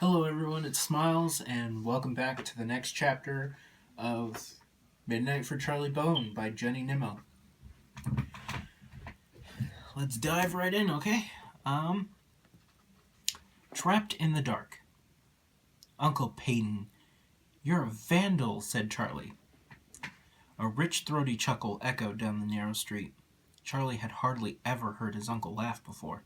Hello everyone, it's Smiles, and welcome back to the next chapter of Midnight for Charlie Bone by Jenny Nimmo. Let's dive right in, okay? Trapped in the dark. Uncle Peyton, you're a vandal, said Charlie. A rich, throaty chuckle echoed down the narrow street. Charlie had hardly ever heard his uncle laugh before.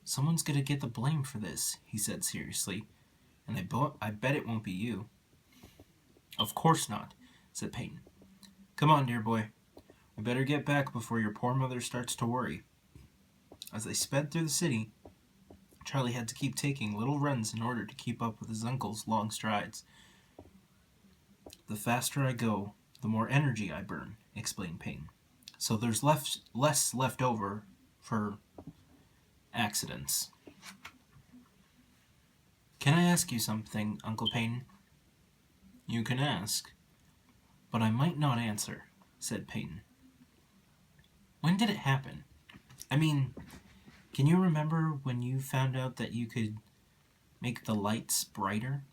Someone's gonna get the blame for this, he said seriously, and I bet it won't be you. Of course not, said Peyton. Come on, dear boy. We better get back before your poor mother starts to worry. As they sped through the city, Charlie had to keep taking little runs in order to keep up with his uncle's long strides. The faster I go, the more energy I burn, explained Peyton. So there's less left over for accidents. Can I ask you something, Uncle Peyton? You can ask, but I might not answer, said Peyton. When did it happen? I mean, can you remember when you found out that you could make the lights brighter?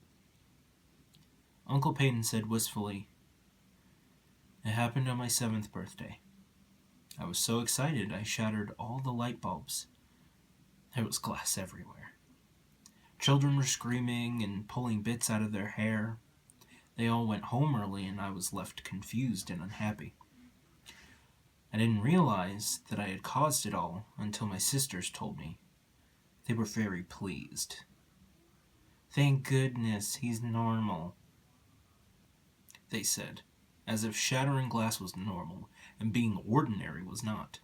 Uncle Peyton said wistfully, It happened on my 7th birthday. I was so excited I shattered all the light bulbs. There was glass everywhere. Children were screaming and pulling bits out of their hair. They all went home early and I was left confused and unhappy. I didn't realize that I had caused it all until my sisters told me. They were very pleased. Thank goodness he's normal, they said, as if shattering glass was normal and being ordinary was not.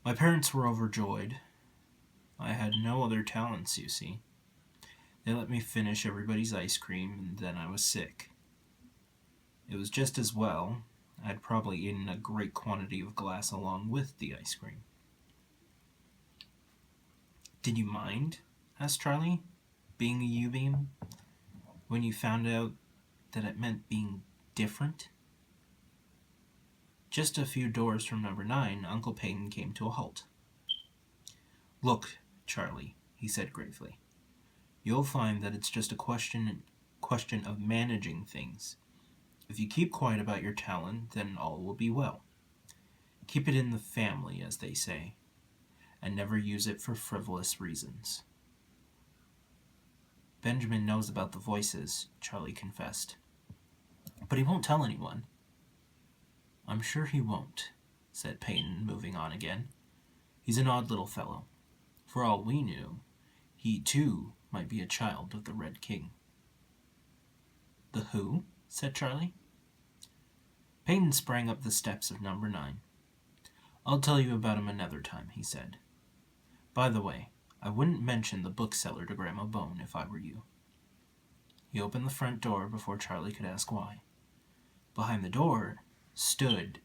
My parents were overjoyed. I had no other talents, you see. They let me finish everybody's ice cream, and then I was sick. It was just as well. I'd probably eaten a great quantity of glass along with the ice cream. Did you mind, asked Charlie, being a U-beam, when you found out that it meant being different? Just a few doors from number 9, Uncle Peyton came to a halt. Look, Charlie, he said gravely, you'll find that it's just a question of managing things. If you keep quiet about your talent, then all will be well. Keep it in the family, as they say, and never use it for frivolous reasons. Benjamin knows about the voices, Charlie confessed. But he won't tell anyone. I'm sure he won't, said Peyton, moving on again. He's an odd little fellow. For all we knew, he too might be a child of the Red King. The who? Said Charlie. Peyton sprang up the steps of number 9. I'll tell you about him another time, he said. By the way, I wouldn't mention the bookseller to Grandma Bone if I were you. He opened the front door before Charlie could ask why. Behind the door stood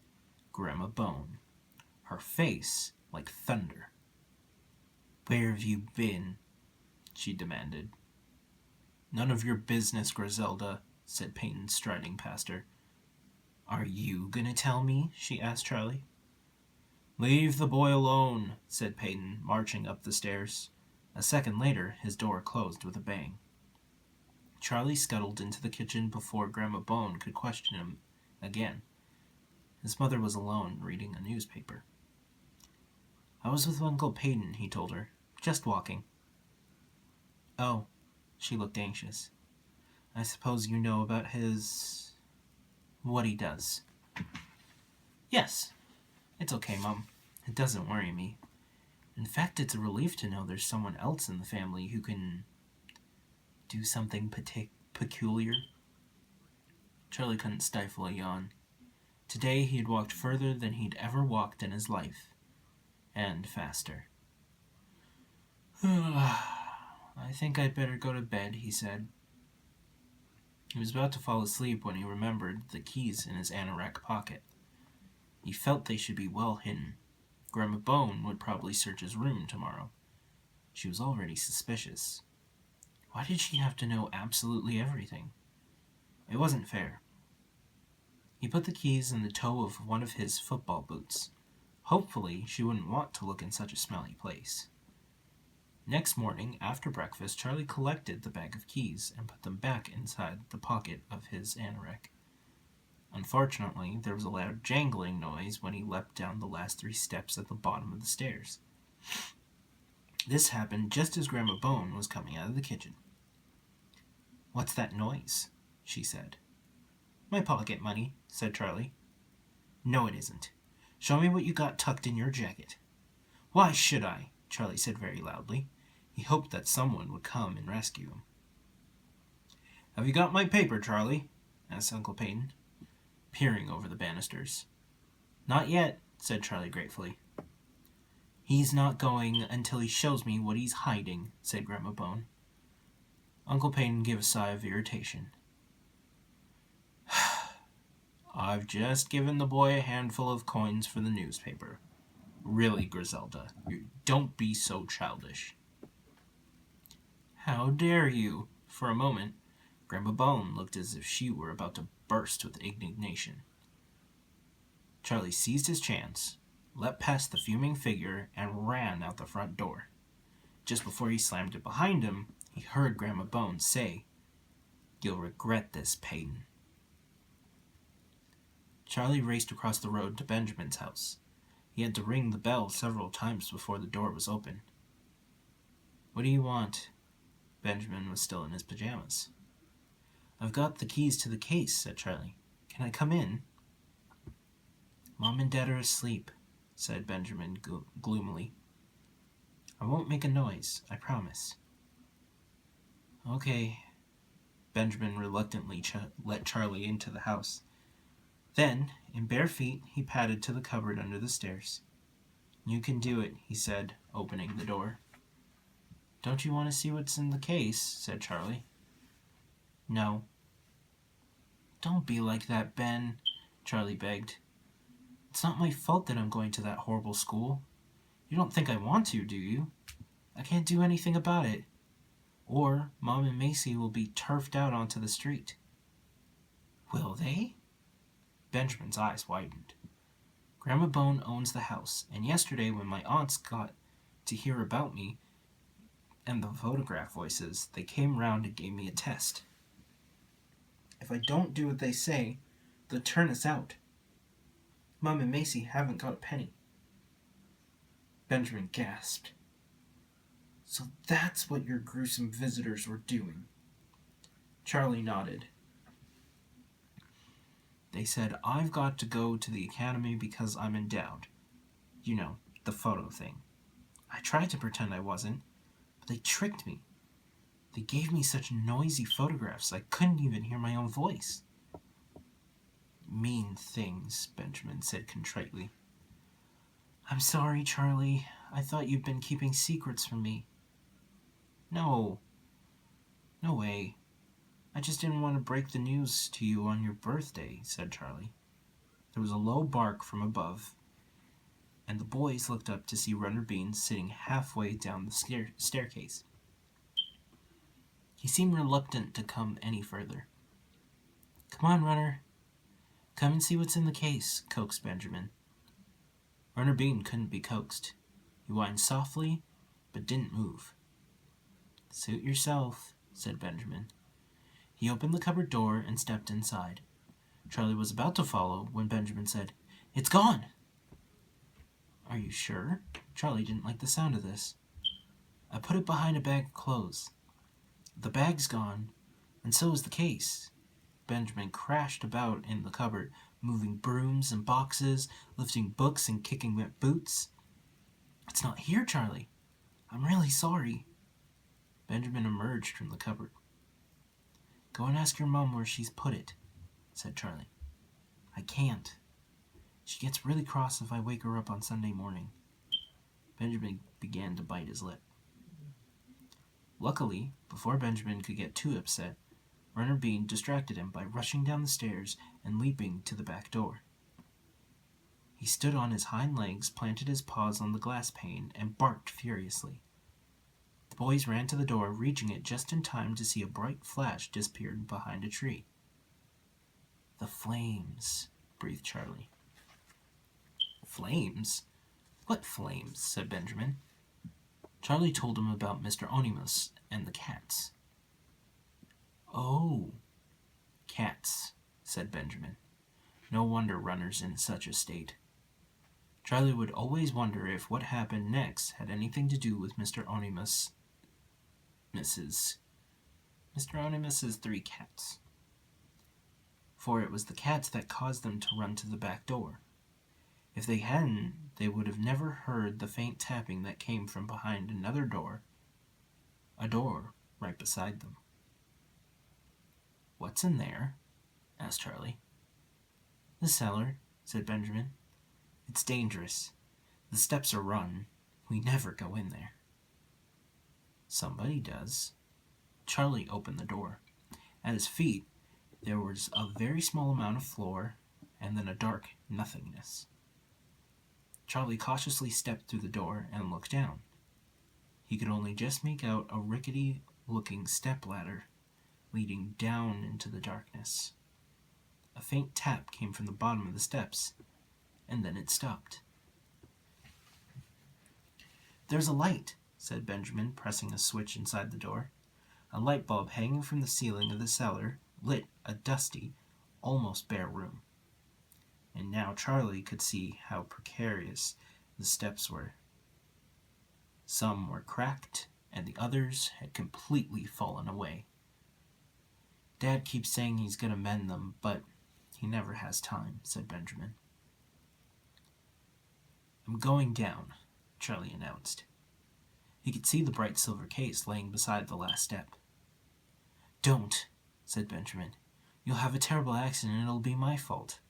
Grandma Bone, her face like thunder. Where have you been? She demanded. None of your business, Griselda, said Peyton, striding past her. Are you gonna tell me? She asked Charlie. Leave the boy alone, said Peyton, marching up the stairs. A second later, his door closed with a bang. Charlie scuttled into the kitchen before Grandma Bone could question him again. His mother was alone, reading a newspaper. I was with Uncle Peyton, he told her. Just walking. Oh, she looked anxious. I suppose you know about what he does. Yes. It's okay, Mom. It doesn't worry me. In fact, it's a relief to know there's someone else in the family who can do something peculiar. Charlie couldn't stifle a yawn. Today he had walked further than he'd ever walked in his life. And faster. I think I'd better go to bed, he said. He was about to fall asleep when he remembered the keys in his anorak pocket. He felt they should be well hidden. Grandma Bone would probably search his room tomorrow. She was already suspicious. Why did she have to know absolutely everything? It wasn't fair. He put the keys in the toe of one of his football boots. Hopefully, she wouldn't want to look in such a smelly place. Next morning, after breakfast, Charlie collected the bag of keys and put them back inside the pocket of his anorak. Unfortunately, there was a loud jangling noise when he leapt down the last 3 steps at the bottom of the stairs. This happened just as Grandma Bone was coming out of the kitchen. "What's that noise?" she said. "My pocket money," said Charlie. "No, it isn't. Show me what you got tucked in your jacket." "Why should I?" Charlie said very loudly. He hoped that someone would come and rescue him. "Have you got my paper, Charlie?" asked Uncle Peyton, peering over the banisters. "Not yet," said Charlie gratefully. "He's not going until he shows me what he's hiding," said Grandma Bone. Uncle Peyton gave a sigh of irritation. "I've just given the boy a handful of coins for the newspaper. Really, Griselda, don't be so childish." "How dare you?" For a moment, Grandma Bone looked as if she were about to burst with indignation. Charlie seized his chance, leapt past the fuming figure, and ran out the front door. Just before he slammed it behind him, he heard Grandma Bone say, "You'll regret this, Peyton." Charlie raced across the road to Benjamin's house. He had to ring the bell several times before the door was open. "What do you want?" Benjamin was still in his pajamas. "I've got the keys to the case," said Charlie. "Can I come in?" "Mom and Dad are asleep," said Benjamin gloomily. "I won't make a noise, I promise." "Okay." Benjamin reluctantly let Charlie into the house. Then, in bare feet, he padded to the cupboard under the stairs. "You can do it," he said, opening the door. "Don't you want to see what's in the case?" said Charlie. "No." "Don't be like that, Ben," Charlie begged. "It's not my fault that I'm going to that horrible school. You don't think I want to, do you? I can't do anything about it. Or Mom and Macy will be turfed out onto the street." "Will they?" Benjamin's eyes widened. "Grandma Bone owns the house, and yesterday when my aunts got to hear about me and the photograph voices, they came round and gave me a test. If I don't do what they say, they'll turn us out. Mom and Macy haven't got a penny." Benjamin gasped. "So that's what your gruesome visitors were doing?" Charlie nodded. "They said I've got to go to the academy because I'm endowed. You know, the photo thing. I tried to pretend I wasn't, but they tricked me. They gave me such noisy photographs I couldn't even hear my own voice." "Mean things," Benjamin said contritely. "I'm sorry, Charlie. I thought you'd been keeping secrets from me." No way. I just didn't want to break the news to you on your birthday," said Charlie. There was a low bark from above, and the boys looked up to see Runner Bean sitting halfway down the staircase. He seemed reluctant to come any further. "Come on, Runner. Come and see what's in the case," coaxed Benjamin. Runner Bean couldn't be coaxed. He whined softly, but didn't move. "Suit yourself," said Benjamin. He opened the cupboard door and stepped inside. Charlie was about to follow when Benjamin said, "It's gone!" "Are you sure?" Charlie didn't like the sound of this. "I put it behind a bag of clothes. The bag's gone, and so is the case." Benjamin crashed about in the cupboard, moving brooms and boxes, lifting books and kicking wet boots. "It's not here, Charlie. I'm really sorry." Benjamin emerged from the cupboard. "Go and ask your mom where she's put it," said Charlie. "I can't. She gets really cross if I wake her up on Sunday morning." Benjamin began to bite his lip. Luckily, before Benjamin could get too upset, Runner Bean distracted him by rushing down the stairs and leaping to the back door. He stood on his hind legs, planted his paws on the glass pane, and barked furiously. The boys ran to the door, reaching it just in time to see a bright flash disappear behind a tree. "The flames," breathed Charlie. "Flames? What flames?" said Benjamin. Charlie told him about Mr. Onimus and the cats. "Oh, cats," said Benjamin. "No wonder Runner's in such a state." Charlie would always wonder if what happened next had anything to do with Mr. Onimus's 3 cats. For it was the cats that caused them to run to the back door. If they hadn't, they would have never heard the faint tapping that came from behind another door, a door right beside them. "What's in there?" asked Charlie. "The cellar," said Benjamin. "It's dangerous. The steps are run. We never go in there." "Somebody does." Charlie opened the door. At his feet, there was a very small amount of floor, and then a dark nothingness. Charlie cautiously stepped through the door and looked down. He could only just make out a rickety-looking step-ladder leading down into the darkness. A faint tap came from the bottom of the steps, and then it stopped. "There's a light," said Benjamin, pressing a switch inside the door. A light bulb hanging from the ceiling of the cellar lit a dusty, almost bare room. And now Charlie could see how precarious the steps were. Some were cracked, and the others had completely fallen away. "Dad keeps saying he's going to mend them, but he never has time," said Benjamin. "I'm going down," Charlie announced. He could see the bright silver case laying beside the last step. "Don't," said Benjamin. "You'll have a terrible accident and it'll be my fault."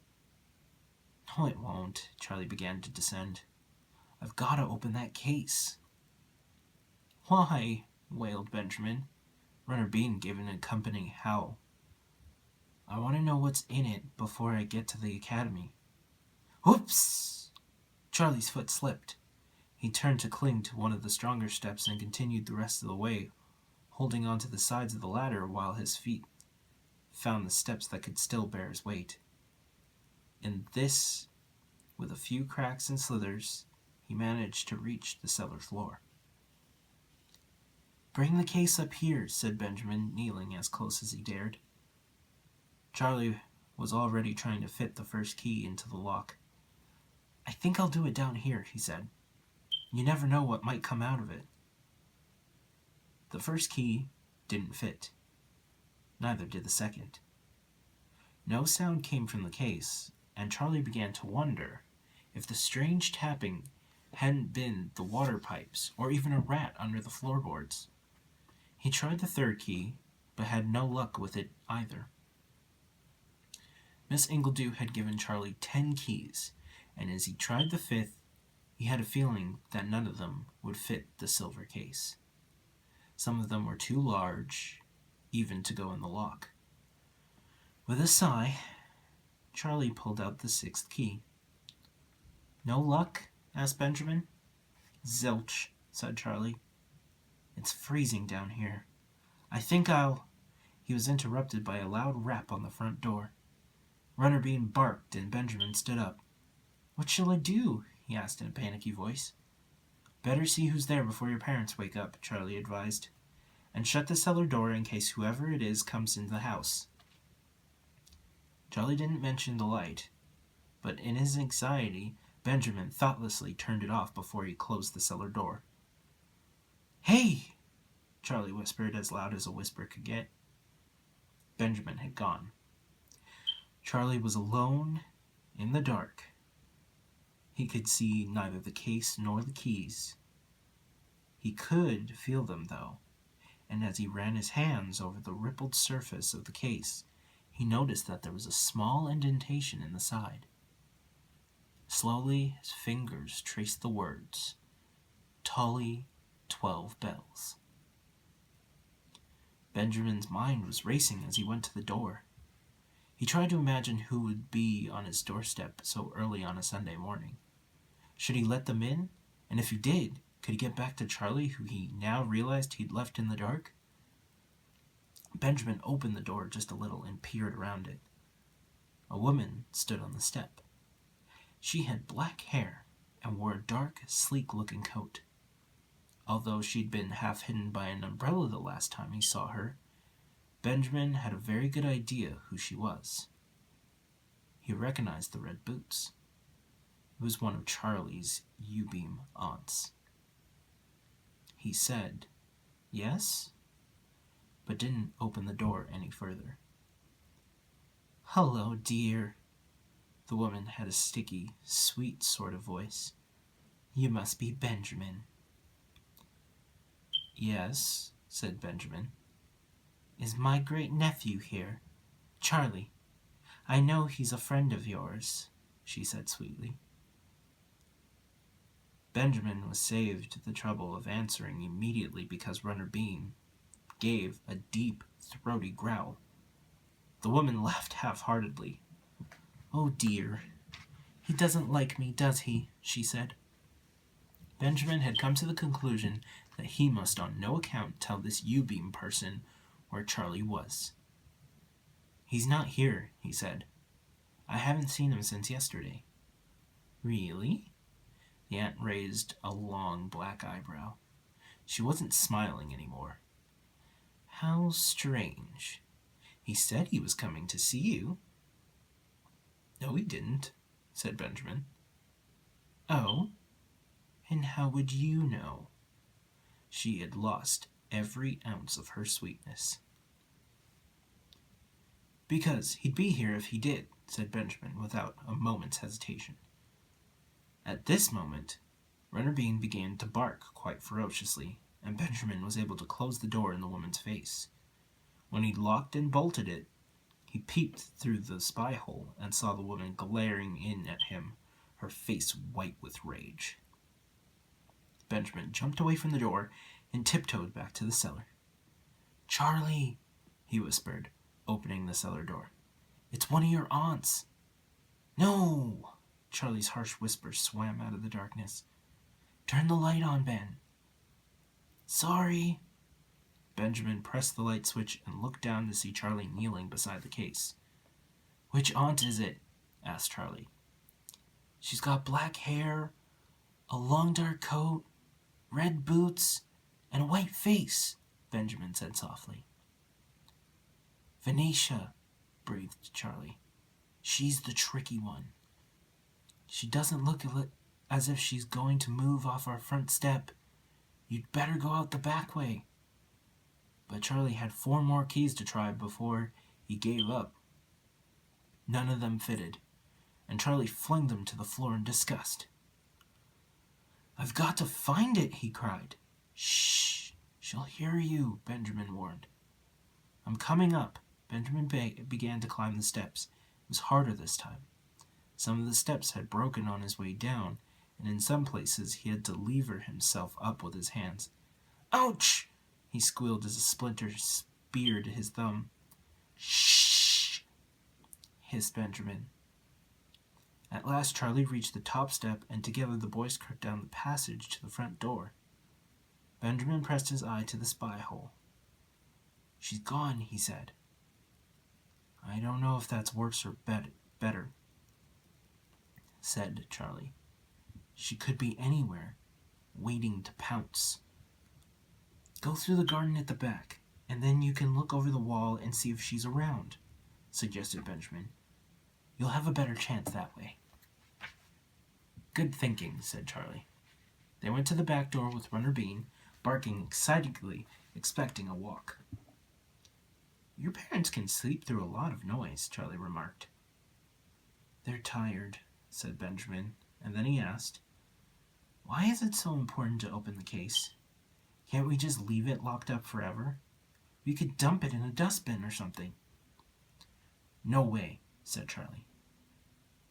"No, it won't." Charlie began to descend. "I've got to open that case." "Why?" wailed Benjamin. Runner Bean gave an accompanying howl. "I want to know what's in it before I get to the academy." "Whoops!" Charlie's foot slipped. He turned to cling to one of the stronger steps and continued the rest of the way, holding onto the sides of the ladder while his feet found the steps that could still bear his weight. In this, with a few cracks and slithers, he managed to reach the cellar floor. "Bring the case up here," said Benjamin, kneeling as close as he dared. Charlie was already trying to fit the first key into the lock. "I think I'll do it down here," he said. "You never know what might come out of it." The first key didn't fit. Neither did the second. No sound came from the case, and Charlie began to wonder if the strange tapping hadn't been the water pipes or even a rat under the floorboards. He tried the third key, but had no luck with it either. Miss Ingledew had given Charlie 10 keys, and as he tried the 5th, he had a feeling that none of them would fit the silver case. Some of them were too large, even to go in the lock. With a sigh, Charlie pulled out the 6th key. "No luck?" asked Benjamin. "Zilch," said Charlie. "It's freezing down here. I think I'll—" He was interrupted by a loud rap on the front door. Runner Bean barked, and Benjamin stood up. "What shall I do?" he asked in a panicky voice. "Better see who's there before your parents wake up," Charlie advised. "And shut the cellar door in case whoever it is comes into the house." Charlie didn't mention the light, but in his anxiety, Benjamin thoughtlessly turned it off before he closed the cellar door. "Hey!" Charlie whispered as loud as a whisper could get. Benjamin had gone. Charlie was alone in the dark. He could see neither the case nor the keys. He could feel them, though, and as he ran his hands over the rippled surface of the case, he noticed that there was a small indentation in the side. Slowly, his fingers traced the words, "Tully 12 bells." Benjamin's mind was racing as he went to the door. He tried to imagine who would be on his doorstep so early on a Sunday morning. Should he let them in? And if he did, could he get back to Charlie, who he now realized he'd left in the dark? Benjamin opened the door just a little and peered around it. A woman stood on the step. She had black hair and wore a dark, sleek-looking coat. Although she'd been half hidden by an umbrella the last time he saw her, Benjamin had a very good idea who she was. He recognized the red boots. It was one of Charlie's U-beam aunts. He said, "Yes?" but didn't open the door any further. "Hello, dear." The woman had a sticky, sweet sort of voice. "You must be Benjamin." "Yes," said Benjamin. "Is my great-nephew here? Charlie. I know he's a friend of yours," she said sweetly. Benjamin was saved the trouble of answering immediately because Runner Bean gave a deep, throaty growl. The woman laughed half-heartedly. "Oh dear, he doesn't like me, does he?" she said. Benjamin had come to the conclusion that he must on no account tell this U-beam person where Charlie was. "He's not here," he said. "I haven't seen him since yesterday." "Really?" The aunt raised a long black eyebrow. She wasn't smiling anymore. "How strange. He said he was coming to see you." "No, he didn't," said Benjamin. "Oh? And how would you know?" She had lost every ounce of her sweetness. "Because he'd be here if he did," said Benjamin without a moment's hesitation. At this moment, Runner Bean began to bark quite ferociously, and Benjamin was able to close the door in the woman's face. When he'd locked and bolted it, he peeped through the spy hole and saw the woman glaring in at him, her face white with rage. Benjamin jumped away from the door and tiptoed back to the cellar. "Charlie," he whispered, opening the cellar door. "It's one of your aunts." "No!" Charlie's harsh whisper swam out of the darkness. "Turn the light on, Ben." "Sorry." Benjamin pressed the light switch and looked down to see Charlie kneeling beside the case. "Which aunt is it?" asked Charlie. "She's got black hair, a long dark coat, red boots, and a white face," Benjamin said softly. "Venicia," breathed Charlie. "She's the tricky one. She doesn't look as if she's going to move off our front step. You'd better go out the back way." But Charlie had 4 more keys to try before he gave up. None of them fitted, and Charlie flung them to the floor in disgust. "I've got to find it," he cried. "Shh! She'll hear you," Benjamin warned. "I'm coming up." Benjamin began to climb the steps. It was harder this time. Some of the steps had broken on his way down, and in some places he had to lever himself up with his hands. "Ouch!" he squealed as a splinter speared his thumb. "Shh!" hissed Benjamin. At last Charlie reached the top step, and together the boys crept down the passage to the front door. Benjamin pressed his eye to the spy hole. "She's gone," he said. "I don't know if that's worse or better," said Charlie. "She could be anywhere, waiting to pounce." "Go through the garden at the back, and then you can look over the wall and see if she's around," suggested Benjamin. "You'll have a better chance that way." "Good thinking," said Charlie. They went to the back door with Runner Bean, barking excitedly, expecting a walk. "Your parents can sleep through a lot of noise," Charlie remarked. "They're tired," said Benjamin, and then he asked, "Why is it so important to open the case? Can't we just leave it locked up forever? We could dump it in a dustbin or something." "No way," said Charlie.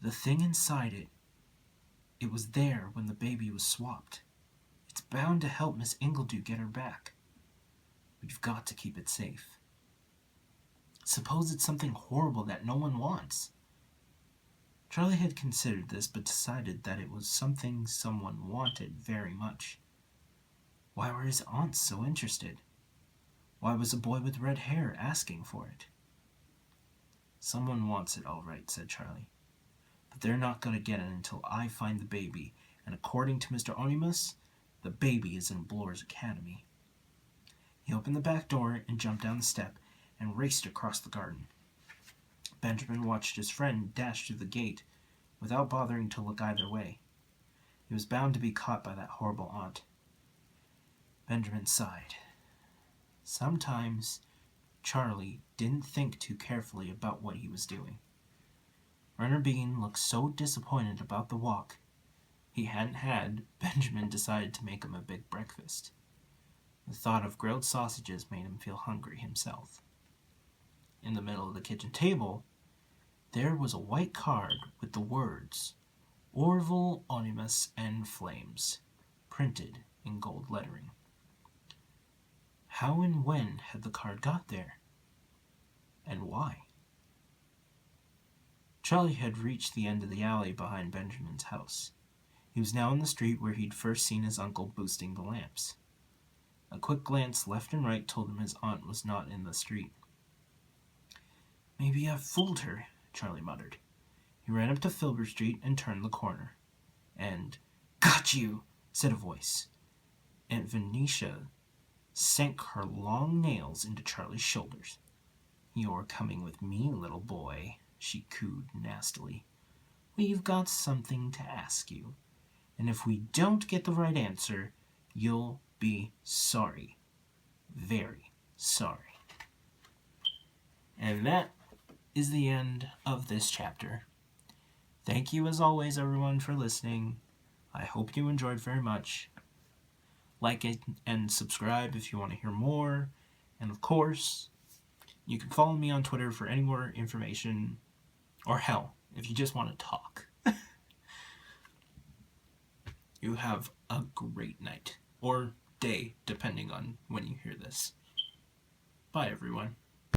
"The thing inside it was there when the baby was swapped. It's bound to help Miss Ingledew get her back. We've got to keep it safe. Suppose it's something horrible that no one wants." Charlie had considered this, but decided that it was something someone wanted very much. Why were his aunts so interested? Why was a boy with red hair asking for it? "Someone wants it, all right," said Charlie. "But they're not going to get it until I find the baby, and according to Mr. Onimus, The baby is in Bloor's academy. He opened the back door and jumped down the step and raced across the garden. Benjamin watched his friend dash through the gate without bothering to look either way. He was bound to be caught by that horrible aunt. Benjamin sighed. Sometimes Charlie didn't think too carefully about what he was doing. Runner Bean looked so disappointed about the walk he hadn't had. Benjamin decided to make him a big breakfast. The thought of grilled sausages made him feel hungry himself. In the middle of the kitchen table, there was a white card with the words Orville, Onimus, and Flames, printed in gold lettering. How and when had the card got there? And why? Charlie had reached the end of the alley behind Benjamin's house. He was now in the street where he'd first seen his uncle boosting the lamps. A quick glance left and right told him his aunt was not in the street. Maybe I've fooled her, Charlie muttered. He ran up to Filbert Street and turned the corner. And, "Got you!" said a voice. Aunt Venicia sank her long nails into Charlie's shoulders. "You're coming with me, little boy," she cooed nastily. "We've got something to ask you, and if we don't get the right answer, you'll be sorry. Very sorry." And that is the end of this chapter. Thank you as always, everyone, for listening. I hope you enjoyed very much. Like it and subscribe if you want to hear more. And of course, you can follow me on Twitter for any more information, or hell, if you just want to talk. You have a great night, or day, depending on when you hear this. Bye, everyone.